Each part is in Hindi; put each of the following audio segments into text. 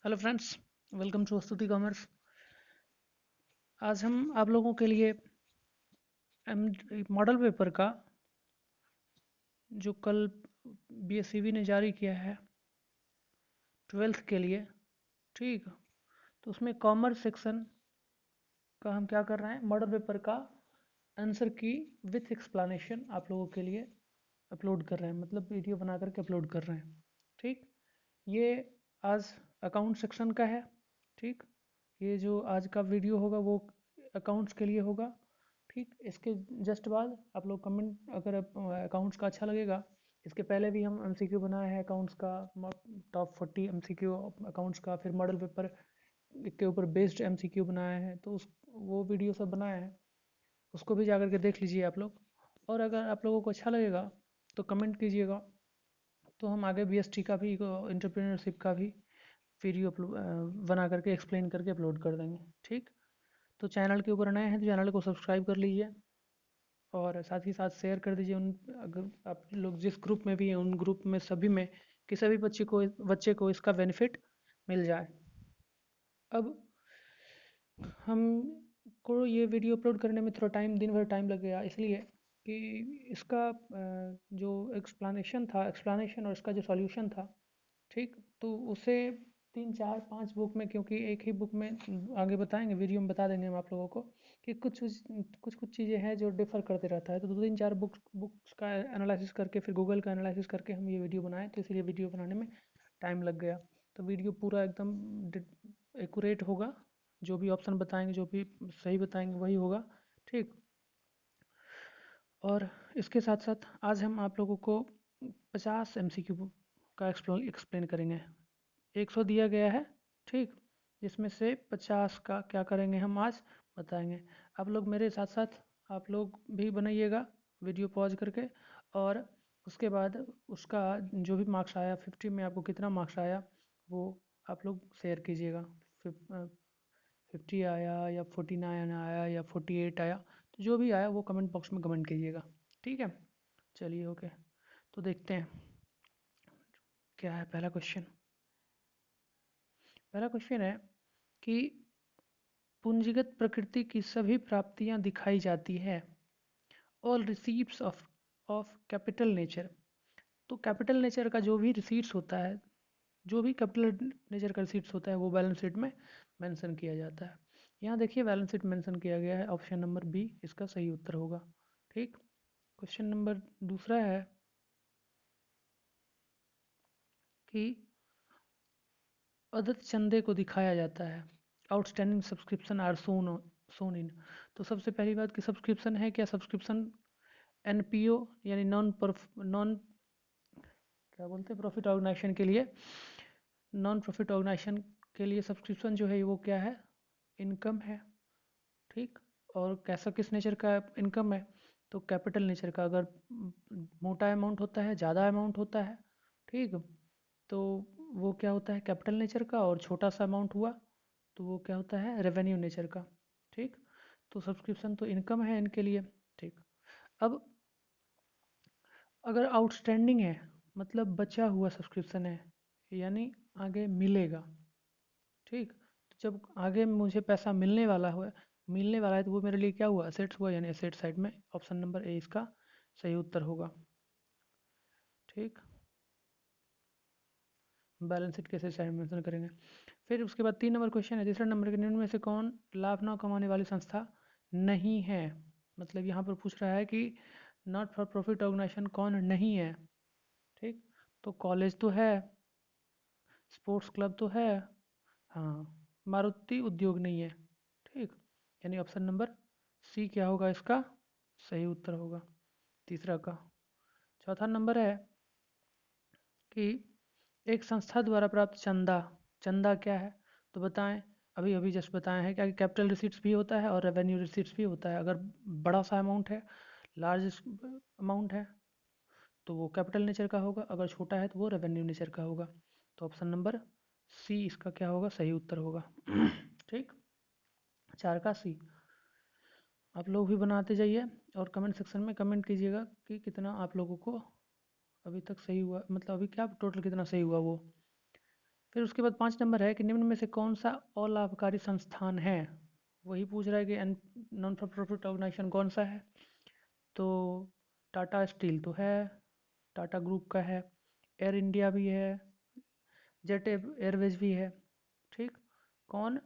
हेलो फ्रेंड्स, वेलकम टू स्तुति कॉमर्स। आज हम आप लोगों के लिए मॉडल पेपर का जो कल बीएसईबी ने जारी किया है 12th के लिए, ठीक। तो उसमें कॉमर्स सेक्शन का हम क्या कर रहे हैं, मॉडल पेपर का आंसर की विथ एक्सप्लेनेशन आप लोगों के लिए अपलोड कर रहे हैं, मतलब वीडियो बना करके अपलोड कर रहे हैं, ठीक। ये आज अकाउंट सेक्शन का है, ठीक। ये जो आज का वीडियो होगा वो अकाउंट्स के लिए होगा, ठीक। इसके जस्ट बाद आप लोग कमेंट, अगर अकाउंट्स का अच्छा लगेगा, इसके पहले भी हम एमसीक्यू बनाए हैं अकाउंट्स का, टॉप 40 एमसीक्यू अकाउंट्स का, फिर मॉडल पेपर के ऊपर बेस्ड एमसीक्यू बनाए हैं, तो उस वो वीडियो सब बनाए हैं, उसको भी जा करके देख लीजिए आप लोग। और अगर आप लोगों को अच्छा लगेगा तो कमेंट कीजिएगा, तो हम आगे बीएसटी का भी, एंटरप्रेन्योरशिप का भी वीडियो बना करके एक्सप्लेन करके अपलोड कर देंगे, ठीक। तो चैनल के ऊपर नए हैं तो चैनल को सब्सक्राइब कर लीजिए और साथ ही साथ शेयर कर दीजिए उन, अगर आप लोग जिस ग्रुप में भी हैं उन ग्रुप में सभी में, कि सभी बच्चे को इसका बेनिफिट मिल जाए। अब हम को ये वीडियो अपलोड करने में थोड़ा टाइम, दिन भर टाइम लगेगा, इसलिए कि इसका जो एक्सप्लेनेशन और इसका जो सॉल्यूशन था, ठीक। तो उसे 3 4 5 बुक में, क्योंकि एक ही बुक में आगे बताएंगे, वीडियो में बता देंगे हम आप लोगों को कि कुछ चीज़ें हैं जो डिफ़र करते रहता है, तो 2 3 4 बुक्स का एनालिसिस करके, फिर गूगल का एनालिसिस करके हम ये वीडियो बनाए, तो इसलिए वीडियो बनाने में टाइम लग गया। तो वीडियो पूरा एकदम एक्यूरेट होगा, जो भी ऑप्शन बताएंगे, जो भी सही बताएंगे वही होगा, ठीक। और इसके साथ साथ आज हम आप लोगों को 50 एमसीक्यू का एक्सप्लेन करेंगे। 100 दिया गया है, ठीक, जिसमें से 50 का क्या करेंगे हम आज बताएंगे। आप लोग मेरे साथ साथ आप लोग भी बनाइएगा वीडियो पॉज करके, और उसके बाद उसका जो भी मार्क्स आया, 50 में आपको कितना मार्क्स आया वो आप लोग शेयर कीजिएगा। 50 आया या 49 आया या 48 आया, तो जो भी आया वो कमेंट बॉक्स में कमेंट कीजिएगा, ठीक है। चलिए, ओके। तो देखते हैं क्या है पहला क्वेश्चन। पहला क्वेश्चन है कि पूंजीगत प्रकृति की सभी प्राप्तियां दिखाई जाती है, all receipts of capital nature. तो कैपिटल नेचर का जो भी रिसीट्स होता है, जो भी कैपिटल नेचर का रिसीट्स होता है वो बैलेंस शीट में मेंशन किया जाता है। यहाँ देखिए बैलेंस शीट मेंशन किया गया है, ऑप्शन नंबर बी इसका सही उत्तर होगा, ठीक। क्वेश्चन नंबर दूसरा है कि अदत्त चंदे को दिखाया जाता है, आउटस्टैंडिंग सब्सक्रिप्शन आर सोन इन। तो सबसे पहली बात कि सब्सक्रिप्शन है क्या, सब्सक्रिप्शन एनपीओ यानी नॉन क्या बोलते हैं, प्रॉफिट ऑर्गेनाइजेशन के लिए, नॉन प्रॉफिट ऑर्गेनाइजेशन के लिए सब्सक्रिप्शन जो है वो क्या है, इनकम है, ठीक। और कैसा, किस नेचर का इनकम है, तो कैपिटल नेचर का। अगर मोटा अमाउंट होता है, ज़्यादा अमाउंट होता है, ठीक, तो वो क्या होता है, कैपिटल नेचर का। और छोटा सा अमाउंट हुआ तो वो क्या होता है, रेवेन्यू नेचर का, ठीक। तो सब्सक्रिप्शन तो इनकम है इनके लिए, ठीक। अब अगर आउटस्टैंडिंग है, मतलब बचा हुआ सब्सक्रिप्शन है, यानी आगे मिलेगा, ठीक। तो जब आगे मुझे पैसा मिलने वाला है तो वो मेरे लिए क्या हुआ, असेट्स हुआ, यानी असेट साइड में ऑप्शन नंबर ए इसका सही उत्तर होगा, ठीक। बैलेंस शीट कैसे साइड मेंशन करेंगे। फिर उसके बाद 3 नंबर क्वेश्चन है, तीसरा नंबर के निम्न में से कौन लाभ न कमाने वाली संस्था नहीं है। मतलब यहाँ पर पूछ रहा है कि नॉट फॉर प्रॉफिट ऑर्गेनाइजेशन कौन नहीं है, ठीक। तो कॉलेज तो है, स्पोर्ट्स क्लब तो है, हाँ, मारुति उद्योग नहीं है, ठीक। यानी ऑप्शन नंबर सी क्या होगा इसका सही उत्तर होगा, तीसरा का। चौथा नंबर है कि एक संस्था द्वारा प्राप्त चंदा, चंदा क्या है, तो बताएं। अभी अभी जस्ट बताए हैं क्या कि कैपिटल रिसीट्स भी होता है और रेवेन्यू रिसीट्स भी होता है। अगर बड़ा सा अमाउंट है, लार्ज अमाउंट है, तो वो कैपिटल नेचर का होगा, अगर छोटा है तो वो रेवेन्यू नेचर का होगा। तो ऑप्शन नंबर सी इसका क्या होगा, सही उत्तर होगा, ठीक। 4 का सी। आप लोग भी बनाते जाइए और कमेंट सेक्शन में कमेंट कीजिएगा कि कितना आप लोगों को अभी तक सही हुआ, मतलब अभी क्या टोटल कितना सही हुआ वो। फिर उसके बाद 5 नंबर है कि निम्न में से कौन सा अलाभकारी संस्थान है। वही पूछ रहा है कि नॉन फॉर प्रॉफिट ऑर्गेनाइजेशन कौन सा है। तो टाटा स्टील तो है, टाटा ग्रुप का है, एयर इंडिया भी है, जेट एयरवेज भी है। ठीक, कौन,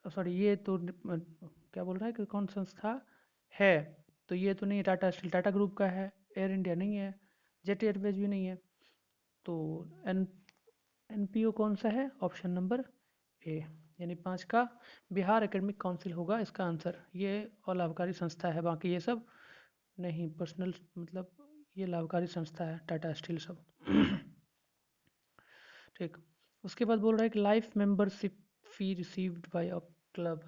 सॉरी ये तो क्या बोल रहा है कि कौन संस्था है, तो ये तो नहीं है, टाटा स्टील टाटा ग्रुप का है, एयर इंडिया नहीं है, जेट एयरवेज भी नहीं है। तो एन एनपीओ कौन सा है, ऑप्शन नंबर ए, यानी 5 का बिहार एकेडमिक काउंसिल होगा इसका आंसर। ये और लाभकारी संस्था है, बाकी ये सब नहीं, पर्सनल मतलब ये लाभकारी संस्था है टाटा स्टील सब। ठीक, उसके बाद बोल रहा है कि life membership fee received by a club,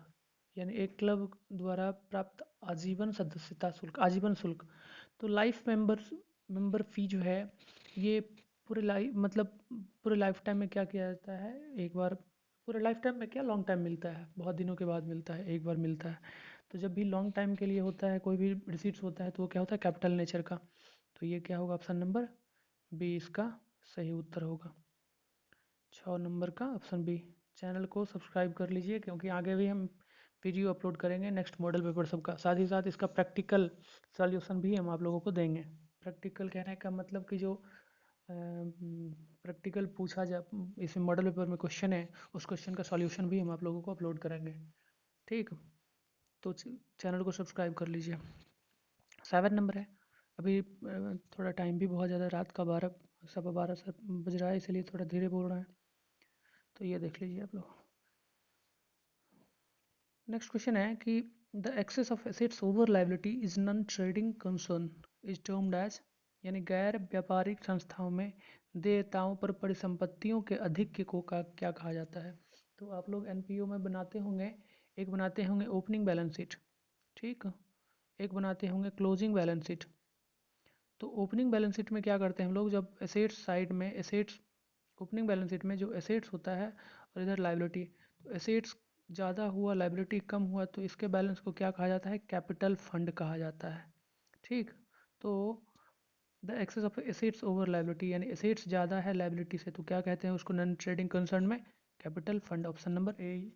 यानी एक क्लब द्वारा प्राप्त आजीवन सदस्यता शुल्क, आजीवन शुल्क। तो लाइफ मेंबर फी जो है ये पूरे लाइफ मतलब पूरे लाइफ टाइम में क्या किया जाता है, एक बार पूरे लाइफ टाइम में क्या लॉन्ग टाइम मिलता है, बहुत दिनों के बाद मिलता है, एक बार मिलता है। तो जब भी लॉन्ग टाइम के लिए होता है कोई भी रिसीट्स होता है तो वो क्या होता है, कैपिटल नेचर का। तो ये क्या होगा, ऑप्शन नंबर बी इसका सही उत्तर होगा। 6 नंबर का ऑप्शन बी। चैनल को सब्सक्राइब कर लीजिए क्योंकि आगे भी हम वीडियो अपलोड करेंगे नेक्स्ट मॉडल पेपर सबका, साथ ही साथ इसका प्रैक्टिकल सॉल्यूशन भी हम आप लोगों को देंगे। प्रैक्टिकल कहने का मतलब कि जो प्रैक्टिकल पूछा जा इस मॉडल पेपर में क्वेश्चन है उस क्वेश्चन का सॉल्यूशन भी हम आप लोगों को अपलोड करेंगे। ठीक, तो चैनल को सब्सक्राइब कर लीजिए। 7 नंबर है, अभी थोड़ा टाइम भी बहुत ज़्यादा, रात का 12 सवा 12 बज रहा है, इसलिए थोड़ा धीरे बोल रहा है, तो ये देख लीजिए आप लोग। नेक्स्ट क्वेश्चन है कि the excess of assets over liability is non trading concern is termed as, यानी गैर व्यापारिक संस्थाओं में देयताओं पर परिसंपत्तियों के अधिक्य को का क्या कहा जाता है। तो आप लोग एनपीओ में बनाते होंगे, एक बनाते होंगे ओपनिंग बैलेंस शीट, ठीक, एक बनाते होंगे क्लोजिंग बैलेंस शीट। तो ओपनिंग बैलेंस शीट में क्या करते हैं हम लोग, जब एसेट्स साइड में एसेट्स, ओपनिंग बैलेंस शीट में जो एसेट्स होता है और इधर लाइबिलिटी, तो एसेट्स ज़्यादा हुआ लाइबिलिटी कम हुआ तो इसके बैलेंस को क्या कहा जाता है, कैपिटल फंड कहा जाता है। ठीक, तो the excess of assets over liability, यानी एसेट्स ज़्यादा है लाइबिलिटी से तो क्या कहते हैं उसको, नॉन ट्रेडिंग कंसर्न में capital fund, option number A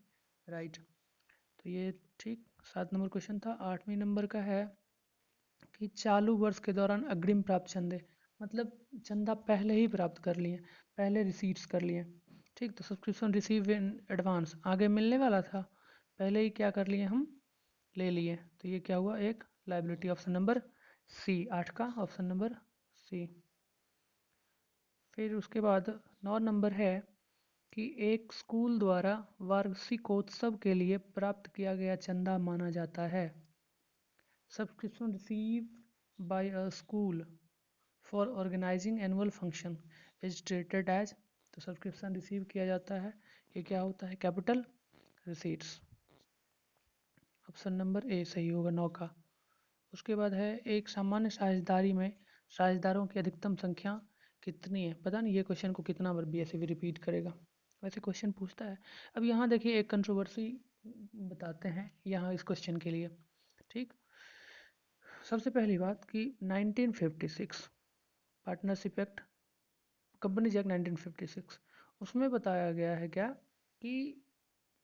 right. तो ये ठीक 7 नंबर क्वेश्चन था। 8वें नंबर का है कि चालू वर्ष के दौरान अग्रिम प्राप्त चंदे, मतलब चंदा पहले ही प्राप्त कर लिए, पहले रिसीट्स कर लिए। ठीक, तो सब्सक्रिप्शन रिसीव इन एडवांस, आगे मिलने वाला था, पहले ही क्या कर लिए हम, ले लिए, तो ये क्या हुआ, एक लाइबिलिटी, ऑप्शन नंबर सी, 8 का ऑप्शन नंबर सी। फिर उसके बाद 9 नंबर है कि एक स्कूल द्वारा वार्षिकोत्सव के लिए प्राप्त किया गया चंदा माना जाता है। Subscription receive by a school for organising annual function is treated as, तो सब्सक्रिप्शन रिसीव किया जाता है, ये क्या होता है, capital receipts, option number A सही होगा 9 का। उसके बाद है एक सामान्य साझेदारी में साझेदारों की अधिकतम संख्या कितनी है। पता नहीं ये क्वेश्चन को कितना बार बीएससी रिपीट करेगा, वैसे क्वेश्चन पूछता है। अब यहाँ देखिए एक कंट्रोवर्सी बताते हैं यहाँ इस क्वेश्चन के लिए। ठीक, सबसे पहली बात कि 1956 पार्टनरशिप एक्ट, कंपनीज एक्ट 1956, उसमें बताया गया है क्या कि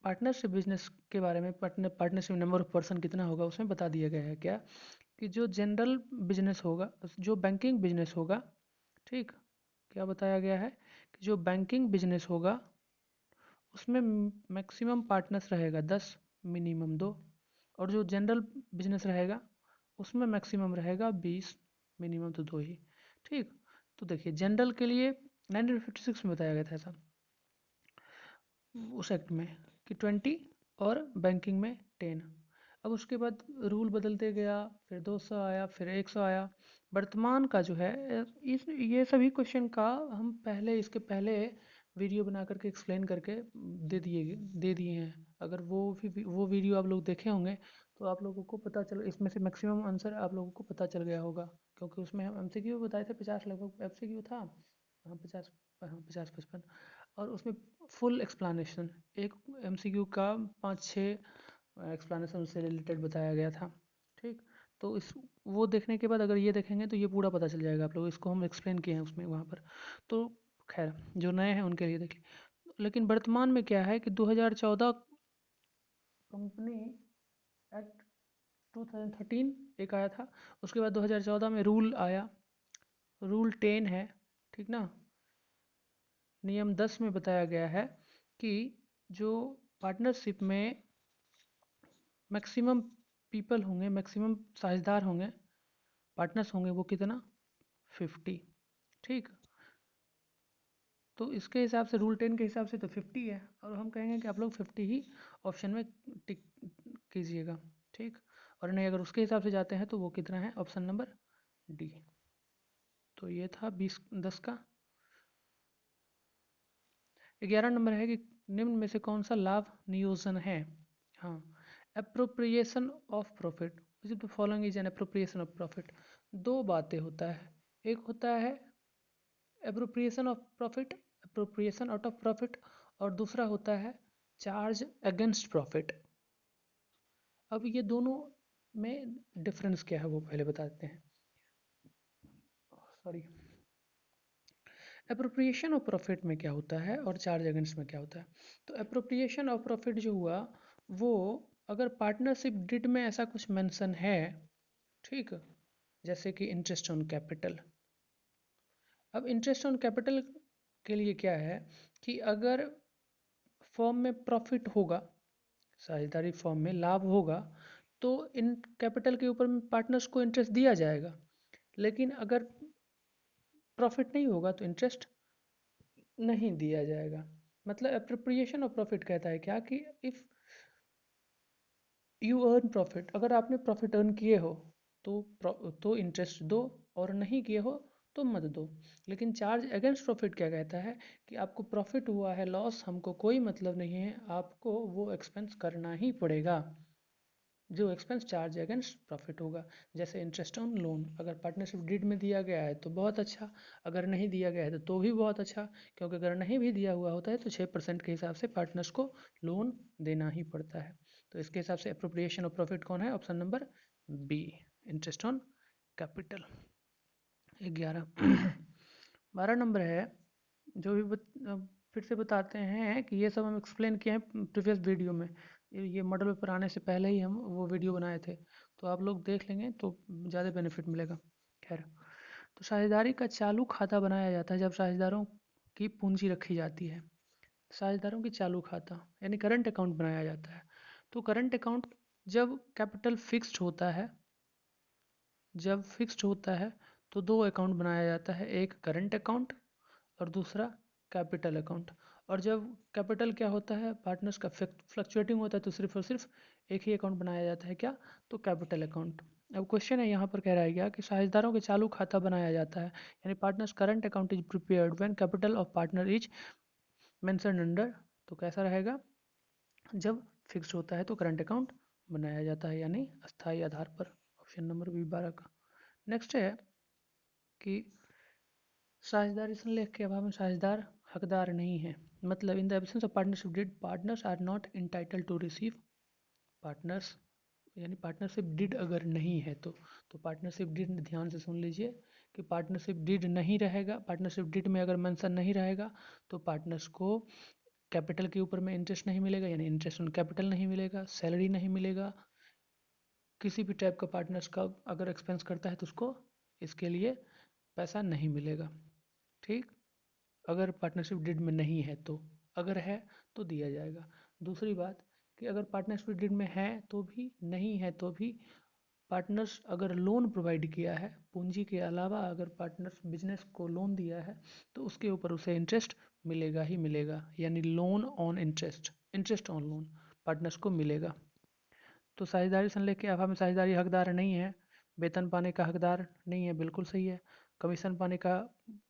पार्टनरशिप बिजनेस के बारे में, पार्टनरशिप नंबर ऑफ पर्सन कितना होगा उसमें बता दिया गया है क्या कि जो जनरल बिजनेस होगा, जो बैंकिंग बिजनेस होगा, ठीक, क्या बताया गया है कि जो बैंकिंग बिजनेस होगा उसमें मैक्सिमम पार्टनर्स रहेगा 10, मिनिमम 2, और जो जनरल बिजनेस रहेगा उसमें मैक्सिमम रहेगा 20, मिनिमम तो 2 ही। ठीक, तो देखिए जनरल के लिए 1956 में बताया गया था ऐसा उस एक्ट में कि 20 और बैंकिंग में 10। अब उसके बाद रूल बदलते गया, फिर 200 आया, फिर 100 आया। वर्तमान का जो है इस ये सभी क्वेश्चन का हम पहले इसके पहले वीडियो बना करके एक्सप्लेन करके दे दिए हैं। अगर वो वीडियो आप लोग देखे होंगे तो आप लोगों को पता चल, इसमें से मैक्सिमम आंसर आप लोगों को पता चल गया होगा, क्योंकि उसमें हम एमसीक्यू बताए थे 50 लगभग एमसीक्यू था। हाँ 50, हाँ 50-55, और उसमें फुल एक्सप्लानेशन, एक एमसीक्यू का 5-6 एक्सप्लानेशन उससे रिलेटेड बताया गया था। ठीक, तो इस वो देखने के बाद अगर ये देखेंगे तो ये पूरा पता चल जाएगा आप लोग, इसको हम एक्सप्लेन किए हैं उसमें वहाँ पर। तो खैर जो नए हैं उनके लिए देखिए। लेकिन वर्तमान में क्या है कि 2014 कंपनी एक्ट 2013 एक आया था, उसके बाद 2014 में रूल आया, रूल 10 है, ठीक ना। नियम 10 में बताया गया है कि जो पार्टनरशिप में मैक्सिमम पीपल होंगे, मैक्सिमम साझेदार होंगे, पार्टनर्स होंगे, वो कितना 50, ठीक। तो इसके हिसाब से रूल 10 के हिसाब से तो 50 है, और हम कहेंगे कि आप लोग 50 ही ऑप्शन में टिक कीजिएगा, ठीक। और नहीं अगर उसके हिसाब से जाते हैं तो वो कितना है, ऑप्शन नंबर डी। तो ये था 10 का। 11 नंबर है कि निम्न में से कौन सा लाभ नियोजन है। हाँ, appropriation of profit, which the following is an appropriation of profit. दो बातें होता है, एक होता है appropriation of profit, appropriation out of profit, और दूसरा होता है चार्ज अगेंस्ट प्रॉफिट। अब ये दोनों में डिफरेंस क्या है वो पहले बताते हैं। सॉरी, अप्रोप्रिएशन ऑफ प्रॉफिट में क्या होता है और चार्ज अगेंस्ट में क्या होता है। तो अप्रोप्रिएशन ऑफ प्रॉफिट जो हुआ वो अगर पार्टनरशिप डिड में ऐसा कुछ मेंशन है, ठीक, जैसे कि इंटरेस्ट ऑन कैपिटल। अब इंटरेस्ट ऑन कैपिटल के लिए क्या है कि अगर फॉर्म में प्रॉफिट होगा, साझेदारी फॉर्म में लाभ होगा, तो इन कैपिटल के ऊपर में पार्टनर्स को इंटरेस्ट दिया जाएगा। लेकिन अगर प्रॉफिट नहीं होगा तो इंटरेस्ट नहीं दिया जाएगा। मतलब अप्रोप्रिएशन ऑफ प्रॉफिट कहता है क्या कि इफ यू अर्न प्रॉफिट, अगर आपने प्रॉफिट अर्न किए हो तो इंटरेस्ट दो, और नहीं किए हो तो मत दो। लेकिन चार्ज अगेंस्ट प्रॉफिट क्या कहता है कि आपको प्रॉफिट हुआ है, लॉस हमको कोई मतलब नहीं है, आपको वो एक्सपेंस करना ही पड़ेगा, जो एक्सपेंस चार्ज अगेंस्ट प्रॉफिट होगा। जैसे इंटरेस्ट ऑन लोन, अगर पार्टनरशिप डीड में दिया गया है तो बहुत अच्छा, अगर नहीं दिया गया है तो भी बहुत अच्छा, क्योंकि अगर नहीं भी दिया हुआ होता है तो 6% के हिसाब से पार्टनर्स को लोन देना ही पड़ता है। तो इसके हिसाब से अप्रोप्रिएशन ऑफ प्रॉफिट कौन है, option number B, interest on capital. 11 12 number है जो भी फिर से बताते हैं कि ये सब हम एक्सप्लेन किए हैं प्रीवियस वीडियो में, ये मॉडल पेपर आने से पहले ही हम वो वीडियो बनाए थे, तो आप लोग देख लेंगे तो ज़्यादा बेनिफिट मिलेगा। खैर, तो साझेदारी का चालू खाता बनाया जाता है जब साझेदारों की पूंजी रखी जाती है। साझेदारों की चालू खाता यानी करंट अकाउंट बनाया जाता है। तो करंट अकाउंट जब कैपिटल फिक्स्ड होता है, जब फिक्स्ड होता है तो दो अकाउंट बनाया जाता है, एक करंट अकाउंट और दूसरा कैपिटल अकाउंट। और जब कैपिटल क्या होता है, पार्टनर्स का फ्लक्चुएटिंग होता है, तो सिर्फ और सिर्फ एक ही अकाउंट बनाया जाता है, क्या, तो कैपिटल अकाउंट। अब क्वेश्चन है यहाँ पर कह रहा है क्या कि साझेदारों के चालू खाता बनाया जाता है, यानी partners current account is prepared when capital of partner is mentioned under. तो कैसा रहेगा, जब फिक्स होता है तो करंट अकाउंट बनाया जाता है, यानी अस्थायी आधार पर, ऑप्शन नंबर बी 12 का। नेक्स्ट है कि साझेदारी संलेख के अभाव में साझेदार हकदार नहीं है। मतलब in the absence of partnership deed partners are not entitle to receive. Partners यानी पार्टनरशिप डिड अगर नहीं है तो पार्टनरशिप डिड, ध्यान से सुन लीजिए कि पार्टनरशिप डिड नहीं रहेगा, पार्टनरशिप डिड में अगर मेंशन नहीं रहेगा तो पार्टनर्स को कैपिटल के ऊपर में इंटरेस्ट नहीं मिलेगा, यानी इंटरेस्ट ऑन कैपिटल नहीं मिलेगा, सैलरी नहीं मिलेगा, किसी भी टाइप का पार्टनर्स का अगर एक्सपेंस करता है तो उसको इसके लिए पैसा नहीं मिलेगा, ठीक। अगर पार्टनरशिप डीड में नहीं है तो, अगर है तो दिया जाएगा। दूसरी बात कि अगर पार्टनरशिप डीड में है तो भी, नहीं है तो भी, पार्टनर्स अगर लोन प्रोवाइड किया है, पूंजी के अलावा अगर पार्टनर्स बिजनेस को लोन दिया है तो उसके ऊपर उसे इंटरेस्ट मिलेगा ही मिलेगा, यानी loan on interest, interest on loan partners को मिलेगा। तो साझेदारी संलेख के अभाव में साझेदारी हकदार नहीं है। वेतन पाने का हकदार नहीं है, बिल्कुल सही है। कमीशन पाने का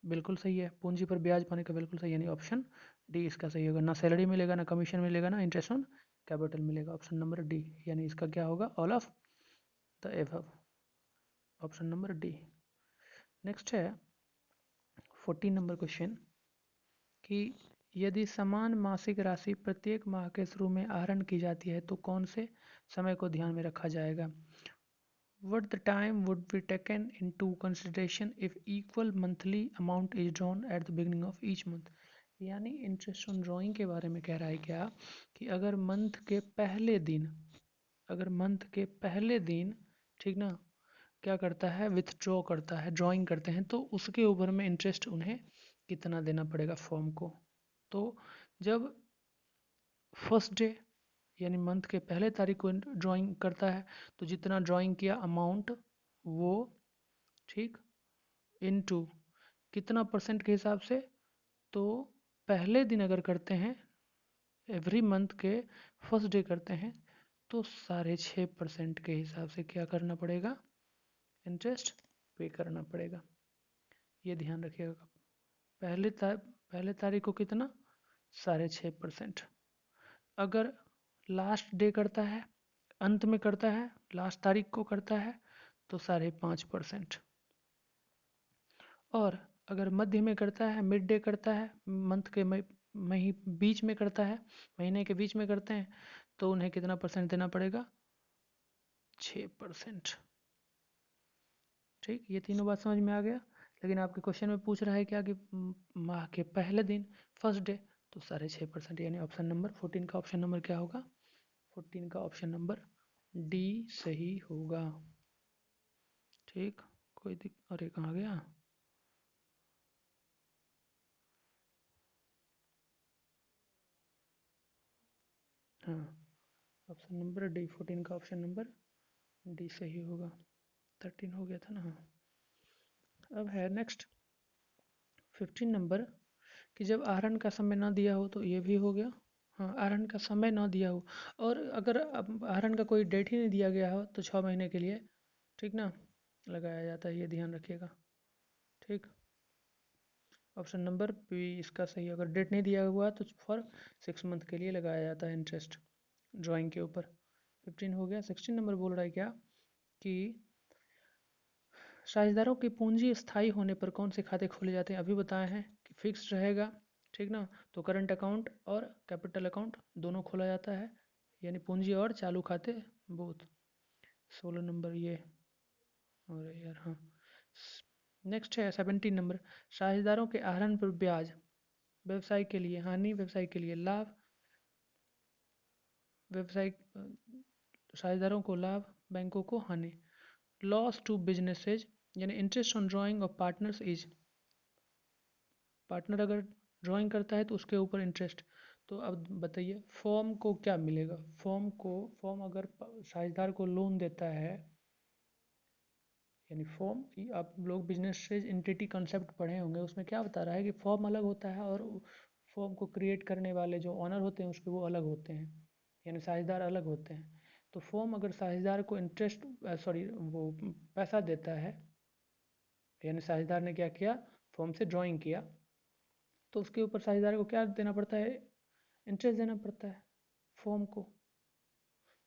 बिल्कुल सही है। पूंजी पर ब्याज पाने का बिल्कुल सही है, यानी ऑप्शन डी इसका सही होगा। ना सैलरी मिलेगा, ना कमीशन मिलेगा, ना इंटरेस्ट ऑन कैपिटल मिलेगा, ऑप्शन नंबर डी, यानी इसका क्या होगा, all of the above, option number D. Next है 14 नंबर क्वेश्चन कि यदि समान मासिक राशि प्रत्येक माह के शुरू में आहरण की जाती है तो कौन से समय को ध्यान में रखा जाएगा। what the time would be taken into consideration if equal monthly amount is drawn at the beginning of each month। यानी इंटरेस्ट ऑन ड्राइंग के बारे में कह रहा है क्या कि अगर मंथ के पहले दिन, अगर मंथ के पहले दिन, ठीक ना, क्या करता है, विथड्रॉ करता है, ड्राइंग करते हैं, तो उसके ऊपर में इंटरेस्ट उन्हें कितना देना पड़ेगा फॉर्म को। तो जब फर्स्ट डे यानी मंथ के पहले तारीख को ड्राइंग करता है तो जितना ड्राइंग किया अमाउंट वो, ठीक, इनटू कितना परसेंट के हिसाब से, तो पहले दिन अगर करते हैं, एवरी मंथ के फर्स्ट डे करते हैं, तो 6.5% के हिसाब से क्या करना पड़ेगा, इंटरेस्ट पे करना पड़ेगा। ये ध्यान रखिएगा। पहले तारीख को कितना, 6.5%। अगर लास्ट डे करता है, अंत में करता है, लास्ट तारीख को करता है, तो 5.5%। और अगर मध्य में करता है, मिड डे करता है, मंथ के बीच में करता है, महीने के बीच में करते हैं, तो उन्हें कितना परसेंट देना पड़ेगा, 6%। ठीक, ये तीनों बात समझ में आ गया। लेकिन आपके क्वेश्चन में पूछ रहा है क्या कि माह के पहले दिन, फर्स्ट डे, तो 6.5%, यानी ऑप्शन नंबर 14 का ऑप्शन नंबर क्या होगा, 14 का ऑप्शन नंबर डी सही होगा। ठीक, कोई अरे कहाँ गया, हाँ, ऑप्शन नंबर डी, 14 का ऑप्शन नंबर डी सही होगा। 13 हो गया था ना, हाँ। अब है नेक्स्ट 15 नंबर कि जब आहरण का समय ना दिया हो, तो ये भी हो गया, हाँ, आहरण का समय ना दिया हो, और अगर आहरण का कोई डेट ही नहीं दिया गया हो तो 6 महीने के लिए, ठीक ना, लगाया जाता है, ये ध्यान रखिएगा। ठीक, ऑप्शन नंबर बी इसका सही। अगर डेट नहीं दिया हुआ तो फॉर 6 मंथ के लिए लगाया जाता है इंटरेस्ट ड्राइंग के ऊपर। 15 हो गया। 16 नंबर बोल रहा है क्या कि साझेदारों की पूंजी स्थायी होने पर कौन से खाते खोले जाते हैं। अभी बताए हैं कि फिक्स रहेगा, ठीक ना, तो करंट अकाउंट और कैपिटल अकाउंट दोनों खोला जाता है, यानी पूंजी और चालू खाते बोथ। 16 नंबर ये, और यार हाँ। नेक्स्ट है 17 नंबर, साझेदारों के आहरण पर ब्याज, व्यवसाय के लिए हानि, व्यवसाय के लिए लाभ, व्यवसाय साझेदारों को लाभ, बैंकों को हानि। लॉस टू बिजनेसेज, यानी interest on drying of partners is, partner अगर ड्राइंग करता है तो उसके ऊपर इंटरेस्ट। तो अब बताइए फॉर्म को क्या मिलेगा, फॉर्म अगर साझेदार को लोन देता है, यानी फॉर्म, आप लोग बिजनेस से एंटिटी कॉन्सेप्ट पढ़े होंगे, उसमें क्या बता रहा है कि फॉर्म अलग होता है और फॉर्म को क्रिएट करने वाले जो ऑनर होते हैं उसके वो अलग होते हैं, यानी साझेदार अलग होते हैं। तो फॉर्म अगर साझेदार को इंटरेस्ट, सॉरी, वो पैसा देता है, यानी साझेदार ने क्या किया, फॉर्म से ड्राइंग किया, तो उसके ऊपर साझेदार को क्या देना पड़ता है, इंटरेस्ट देना पड़ता है फॉर्म को।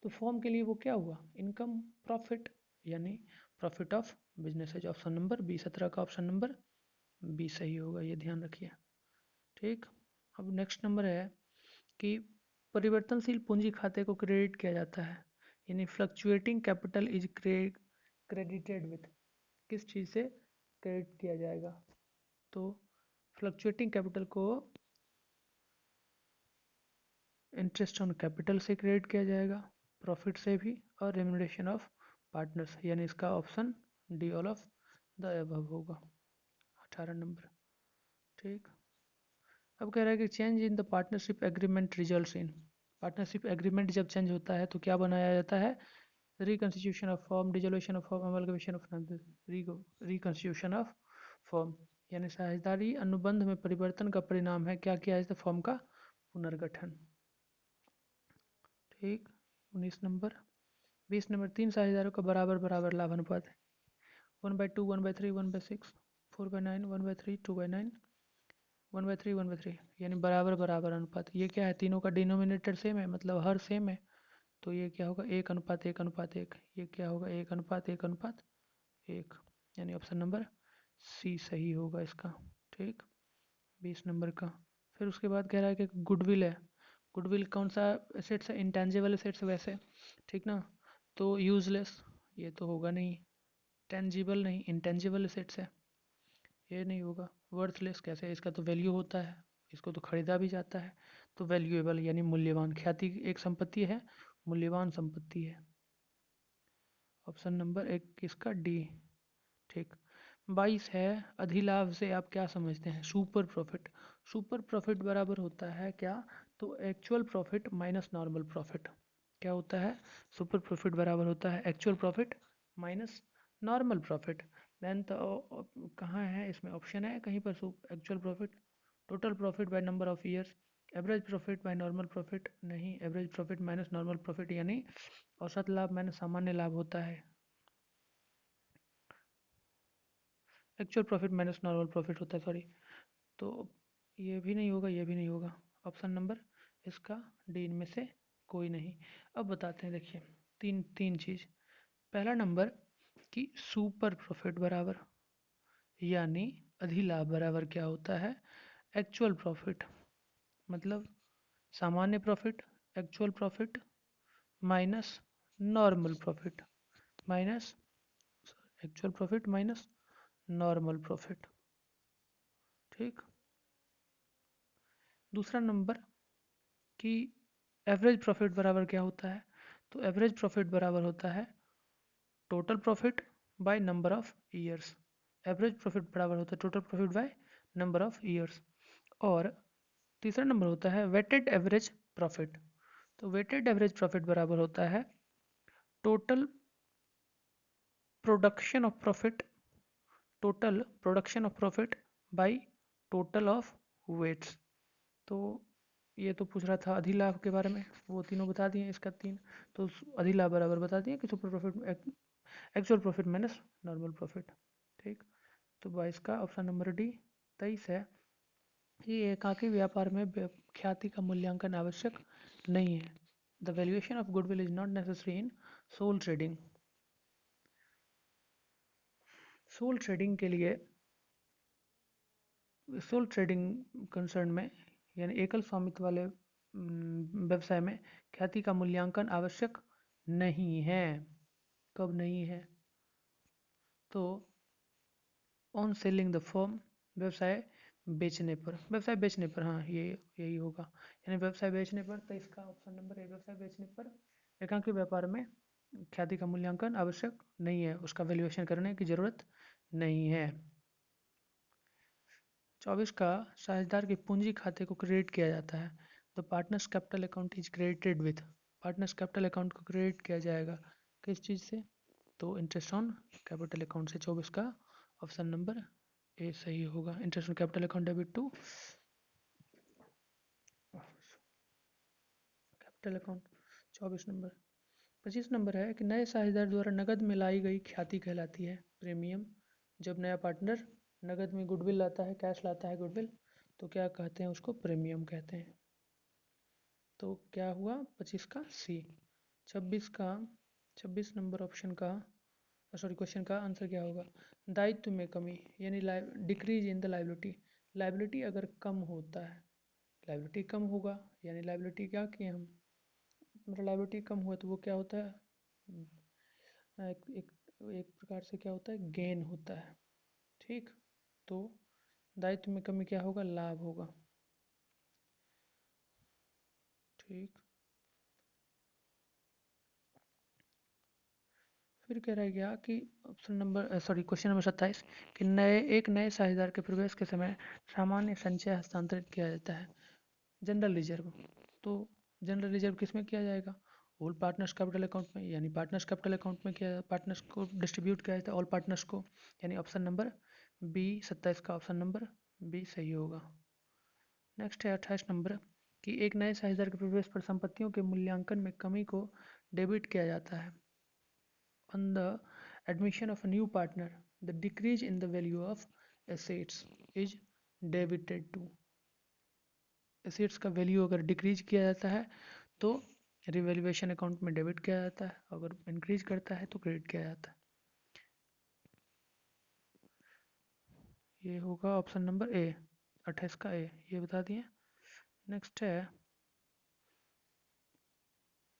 तो फॉर्म के लिए वो क्या हुआ, इनकम, प्रॉफिट, यानी प्रॉफिट ऑफ बिजनेस है। ऑप्शन नंबर बी, 17 का ऑप्शन नंबर बी सही होगा, ये ध्यान रखिए। ठीक, अब नेक्स्ट नंबर है कि परिवर्तनशील पूंजी खाते को क्रेडिट किया जाता है, यानी fluctuating capital is credited with, किस चीज़ से क्रेडिट किया जाएगा, तो फ्लक्चुएटिंग कैपिटल को इंटरेस्ट ऑन कैपिटल से क्रेडिट किया जाएगा, प्रॉफिट से भी, और रेम्यूनरेशन ऑफ पार्टनर्स, यानी इसका option D all of the above होगा। 18 नंबर। ठीक, अब कह रहा है कि change in the partnership agreement results in, partnership agreement जब चेंज होता है तो क्या बनाया जाता है, reconstitution of form, dissolution of form, amalgamation of reconstitution of form, यानी साझेदारी अनुबंध में परिवर्तन का परिणाम है क्या किया जाता है, फॉर्म का पुनर्गठन। ठीक, 19 नंबर। 20 नंबर, 3 साझेदारों का बराबर बराबर लाभ अनुपात है, 1/2, 1/3, 1/6, 4/9, 1/3, 2/9, 1/3, 1/3, यानी बराबर बराबर अनुपात। ये क्या है, तीनों का डिनोमिनेटर सेम है, मतलब हर सेम है, तो ये क्या होगा, 1:1:1। ये क्या होगा, 1:1:1, यानी ऑप्शन नंबर सी सही होगा इसका। ठीक, 20 नंबर का। फिर उसके बाद कह रहा है कि गुडविल है, गुडविल कौन सा एसेट्स है, इंटेंजिबल एसेट्स वैसे, ठीक ना, तो यूजलेस, ये तो होगा नहीं, टेंजिबल नहीं, इंटेंजिबल एसेट्स है, ये नहीं होगा। वर्थलेस कैसे, इसका तो वैल्यू होता है, इसको तो खरीदा भी जाता है। तो वैल्यूएबल यानी मूल्यवान, ख्याति एक संपत्ति है, मूल्यवान संपत्ति है। ऑप्शन नंबर 21 का डी। ठीक। 22 है, अधिलाभ से आप क्या समझते हैं? Super profit. सुपर प्रॉफिट बराबर होता है क्या? तो actual profit minus normal profit. क्या होता है? सुपर प्रॉफिट बराबर होता है actual profit minus normal profit. Then तो कहाँ है इसमें ऑप्शन है कहीं पर? Actual profit, total profit by number of years, average profit by normal profit नहीं, average profit minus normal profit यानी औसत लाभ माइनस सामान्य लाभ होता है। Actual profit minus normal profit होता है, सॉरी। तो ये भी नहीं होगा, ये भी नहीं होगा। ऑप्शन नंबर इसका डी, इनमें से कोई नहीं। अब बताते हैं, देखिए तीन तीन चीज़। पहला नंबर कि सुपर प्रॉफिट बराबर यानी अधिलाभ बराबर क्या होता है? एक्चुअल प्रॉफिट, मतलब सामान्य profit, actual profit minus normal profit, minus actual profit minus normal profit. ठीक। दूसरा नंबर कि एवरेज प्रॉफिट बराबर क्या होता है? तो एवरेज प्रॉफिट बराबर होता है total profit by number of years. Average profit बराबर होता है total profit by number of years. और तीसरा नंबर होता है वेटेड एवरेज प्रॉफिट। तो वेटेड एवरेज प्रॉफिट बराबर होता है total production of profit, total production of profit by total of weights. तो ये तो पूछ रहा था अधिलाभ के बारे में, वो तीनों बता दिए इसका तीन। तो अधिलाभ बराबर बता दिए कि super profit actual profit minus normal profit. ठीक। तो 22 का ऑप्शन नंबर डी। 23 है कि एकाकी व्यापार में ख्याति का मूल्यांकन आवश्यक नहीं है। The valuation of goodwill is not necessary in sole trading. Sole trading के लिए, सोल ट्रेडिंग कंसर्न में यानी एकल स्वामित्व वाले व्यवसाय में ख्याति का मूल्यांकन आवश्यक नहीं है। कब नहीं है? तो ऑन सेलिंग द फर्म, व्यवसाय बेचने पर, व्यवसाय बेचने पर, हाँ ये यही होगा। यानी व्यवसाय बेचने पर, तो इसका ऑप्शन नंबर है, व्यवसाय बेचने पर एकांकी व्यापार में ख्याति का मूल्यांकन आवश्यक नहीं है, उसका वैल्यूएशन करने की जरूरत नहीं है। 24 का साझेदार के पूंजी खाते को क्रेडिट किया जाता है। The partners capital account is credited with, partners capital account को क्रेडिट किया जाएगा किस चीज़ से? तो इंटरेस्ट ऑन कैपिटल अकाउंट से। 24 का ऑप्शन नंबर ए सही होगा। Interest on capital account debit to capital account. 24 number. 25 number है कि नए साझेदार द्वारा नकद में लाई गई ख्याति कहलाती है प्रीमियम। जब नया पार्टनर नकद में गुडविल लाता है, कैश लाता है गुडविल, तो क्या कहते हैं उसको? प्रीमियम कहते हैं। तो क्या हुआ 25 का सी। 26 का, 26 नंबर ऑप्शन का, सॉरी क्वेश्चन का आंसर क्या होगा? दायित्व में कमी यानी decrease in the liability. Liability अगर कम होता है, लाइबिलिटी कम होगा यानी लाइबिलिटी क्या किए हम, मतलब लाइबिलिटी कम हुआ तो वो क्या होता है? एक, एक, एक प्रकार से क्या होता है? गेन होता है। ठीक। तो दायित्व में कमी क्या होगा? लाभ होगा। ठीक। फिर कह रहा गया कि option number, sorry question number 27 कि नए साझेदार के प्रवेश के समय सामान्य संचय हस्तांतरित किया जाता है जनरल रिजर्व। तो जनरल रिजर्व किस में किया जाएगा? ऑल पार्टनर्स कैपिटल अकाउंट में, यानी पार्टनर्स कैपिटल अकाउंट में किया, पार्टनर्स को डिस्ट्रीब्यूट किया जाता है ऑल पार्टनर्स को, यानी ऑप्शन नंबर बी। 27 का ऑप्शन नंबर बी सही होगा। नेक्स्ट है 28 नंबर कि एक नए साझेदार के प्रवेश पर संपत्तियों के मूल्यांकन में कमी को डेबिट किया जाता है। On the admission of a new partner, the decrease in the value of assets is debited to। Assets का वैल्यू अगर डिक्रीज किया जाता है तो रिवैल्यूएशन अकाउंट में डेबिट किया जाता है, अगर इंक्रीज करता है तो क्रेडिट किया जाता है। ये होगा ऑप्शन नंबर ए, 28 का ए, ये बता दिए। नेक्स्ट है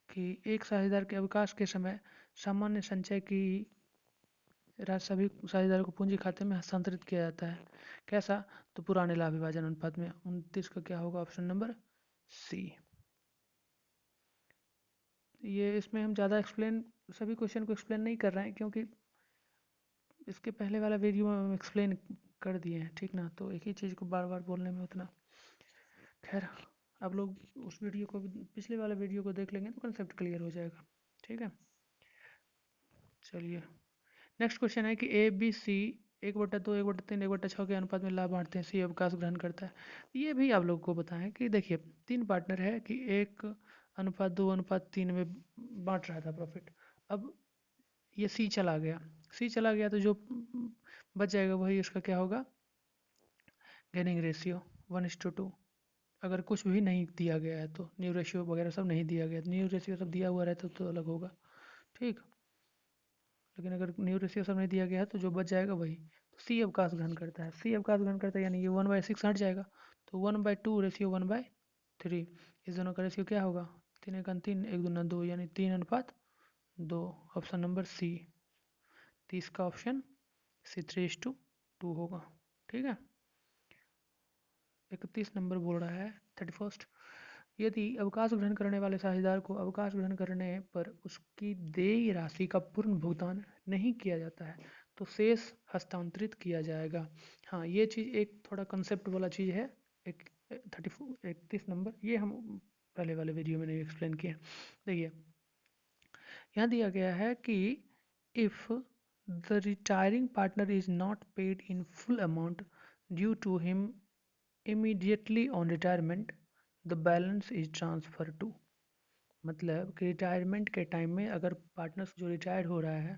कि एक साझेदार के अवकाश के समय सामान्य संचय की राशि सभी साझेदारों को पूंजी खाते में हस्तांतरित किया जाता है। कैसा? तो पुराने लाभ विभाजन अनुपात में। 29 का क्या होगा? Option number C. ये इसमें हम ज़्यादा सभी क्वेश्चन को एक्सप्लेन नहीं कर रहे हैं, क्योंकि इसके पहले वाला वीडियो में हम एक्सप्लेन कर दिए हैं, ठीक ना। तो एक ही चीज़ को बार बार बोलने में उतना, खैर आप लोग उस वीडियो को, पिछले वाले वीडियो को देख लेंगे तो कंसेप्ट क्लियर हो जाएगा, ठीक है। चलिए नेक्स्ट क्वेश्चन है कि ए बी सी 1/2, 1/3, 1/6 के अनुपात में लाभ बांटते हैं, सी अवकाश ग्रहण करता है। ये भी आप लोग को बताएं कि देखिए 3 पार्टनर है कि 1/2/3 में बांट रहा था प्रॉफिट। अब ये सी चला गया तो जो बच जाएगा वही उसका क्या होगा? Gaining ratio 1:2। अगर कुछ भी नहीं दिया गया है तो न्यू रेशियो वगैरह सब नहीं दिया गया, न्यू रेशियो सब दिया हुआ रहता तो अलग होगा, ठीक। लेकिन अगर न्यू रेशियो सब नहीं दिया गया है तो जो बच जाएगा वही। तो सी अवकाश ग्रहण करता है, सी अवकाश ग्रहण करता है, यानी ये 1/6 हट जाएगा तो 1/2 रेशियो 1/3। इस दोनों का रेशियो क्या होगा? 3 1 3, 1 2 2, यानी 3:2। ऑप्शन नंबर सी। 30 का ऑप्शन सी 3:2 होगा, ठीक है। 31 नंबर बोल रहा है 31st, यदि अवकाश ग्रहण करने वाले साझेदार को अवकाश ग्रहण करने पर उसकी देय राशि का पूर्ण भुगतान नहीं किया जाता है तो शेष हस्तांतरित किया जाएगा। हाँ, ये चीज़ एक थोड़ा कंसेप्ट वाला चीज़ है। एक 31 नंबर ये हम पहले वाले वीडियो में नहीं एक्सप्लेन किए। देखिए यहाँ दिया गया है कि if the retiring partner is not paid in full amount due to him immediately on retirement the balance is transferred to। मतलब कि रिटायरमेंट के टाइम में अगर पार्टनर्स जो रिटायर्ड हो रहा है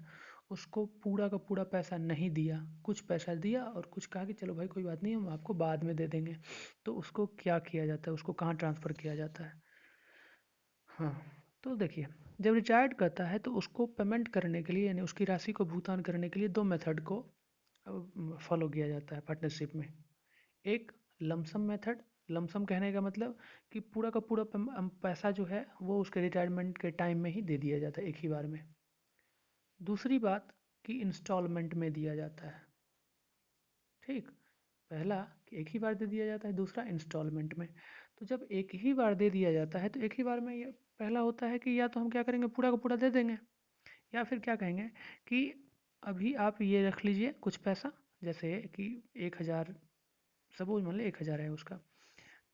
उसको पूरा का पूरा पैसा नहीं दिया, कुछ पैसा दिया और कुछ कहा कि चलो भाई कोई बात नहीं हम आपको बाद में दे देंगे, तो उसको क्या किया जाता है? उसको कहाँ ट्रांसफ़र किया जाता है? हाँ, तो देखिए जब रिटायर्ड करता है तो उसको पेमेंट करने के लिए, यानी उसकी राशि को भुगतान करने के लिए 2 मेथड को फॉलो किया जाता है पार्टनरशिप में। एक लमसम मेथड, लमसम कहने का मतलब कि पूरा का पूरा पैसा जो है वो उसके रिटायरमेंट के टाइम में ही दे दिया जाता है एक ही बार में। दूसरी बात कि इंस्टॉलमेंट में दिया जाता है, ठीक। पहला कि एक ही बार दे दिया जाता है, दूसरा इंस्टॉलमेंट में। तो जब एक ही बार दे दिया जाता है तो एक ही बार में ये पहला होता है कि या तो हम क्या करेंगे पूरा का पूरा दे देंगे, या फिर क्या कहेंगे कि अभी आप ये रख लीजिए कुछ पैसा, जैसे कि 1,000, सपोज मान ली 1,000 है उसका,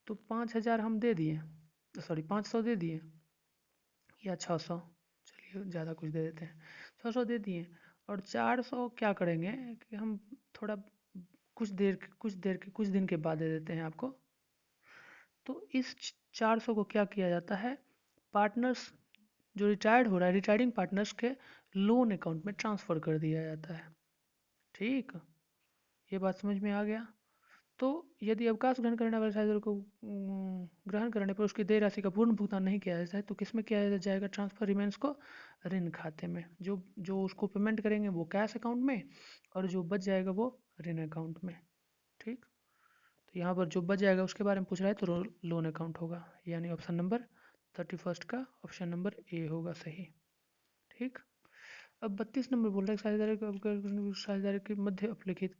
तो 5,000 हम दे दिए, सॉरी 500 दे दिए या 600, चलिए ज़्यादा कुछ दे देते हैं, 600 दे दिए। और 400 क्या करेंगे कि हम थोड़ा कुछ दिन के बाद दे देते हैं आपको। तो इस 400 को क्या किया जाता है? पार्टनर्स जो रिटायर्ड हो रहा है, रिटायरिंग पार्टनर्स के लोन अकाउंट में ट्रांसफ़र कर दिया जाता है, ठीक। ये बात समझ में आ गया। तो यदि अवकाश ग्रहण करने वाले साझेदार को ग्रहण करने पर उसकी देय राशि का पूर्ण भुगतान नहीं किया जाता है तो किसमें किया जाएगा? ट्रांसफर रिमेंस को ऋण खाते में। जो जो उसको पेमेंट करेंगे वो कैश अकाउंट में, और जो बच जाएगा वो ऋण अकाउंट में, ठीक। तो यहाँ पर जो बच जाएगा उसके बारे में पूछ रहा है तो लोन अकाउंट होगा, यानी ऑप्शन नंबर 31 का ऑप्शन नंबर ए होगा सही, ठीक। अब 32 नंबर बोल रहा है साझेदारी के मध्य अपलिखित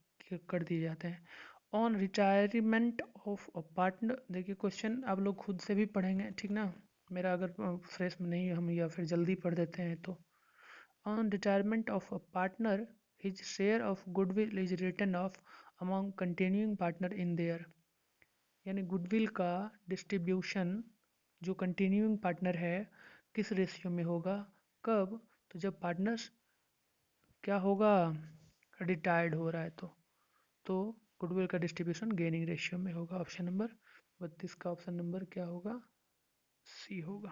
कर दिए जाते हैं on retirement of a partner. देखिए क्वेश्चन आप लोग खुद से भी पढ़ेंगे, ठीक ना। मेरा अगर फ्रेश में नहीं हम या फिर जल्दी पढ़ देते हैं तो on retirement of a partner his share of goodwill is return of among continuing partner in their. यानी गुडविल का डिस्ट्रीब्यूशन जो कंटिन्यूइंग पार्टनर है किस रेशियो में होगा? कब? तो जब पार्टनर्स क्या होगा? रिटायर्ड हो रहा है तो गुडविल का डिस्ट्रीब्यूशन गेनिंग रेशियो में होगा। ऑप्शन नंबर 32 का ऑप्शन नंबर क्या होगा? सी होगा।